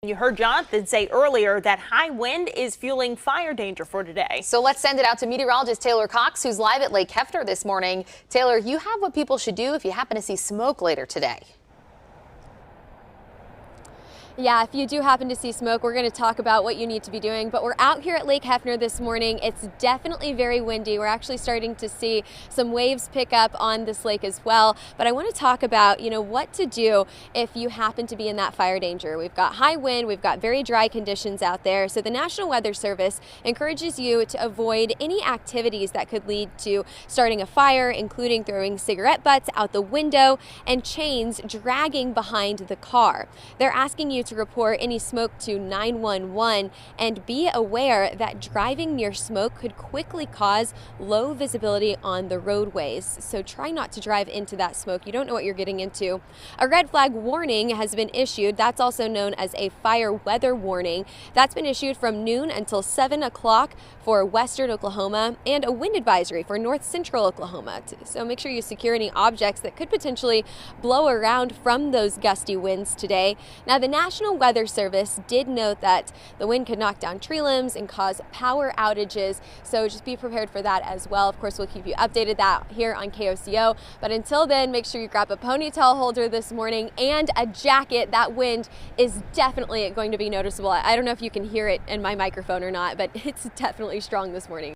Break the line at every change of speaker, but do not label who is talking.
You heard Jonathan say earlier that high wind is fueling fire danger for today.
So let's send it out to meteorologist Taylor Cox, who's live at Lake Hefner this morning. Taylor, you have what people should do if you happen to see smoke later today.
Yeah, if you do happen to see smoke, we're going to talk about what you need to be doing. But we're out here at Lake Hefner this morning. It's definitely very windy. We're actually starting to see some waves pick up on this lake as well. But I want to talk about, what to do if you happen to be in that fire danger. We've got high wind, we've got very dry conditions out there. So the National Weather Service encourages you to avoid any activities that could lead to starting a fire, including throwing cigarette butts out the window and chains dragging behind the car. They're asking you to report any smoke to 911 and be aware that driving near smoke could quickly cause low visibility on the roadways. So try not to drive into that smoke. You don't know what you're getting into. A red flag warning has been issued. That's also known as a fire weather warning. That's been issued from noon until 7 o'clock for western Oklahoma, and a wind advisory for north central Oklahoma. So make sure you secure any objects that could potentially blow around from those gusty winds today. Now, the National Weather Service did note that the wind could knock down tree limbs and cause power outages, so just be prepared for that as well. Of course, we'll keep you updated that here on KOCO, but until then, make sure you grab a ponytail holder this morning and a jacket. That wind is definitely going to be noticeable. I don't know if you can hear it in my microphone or not, but it's definitely strong this morning.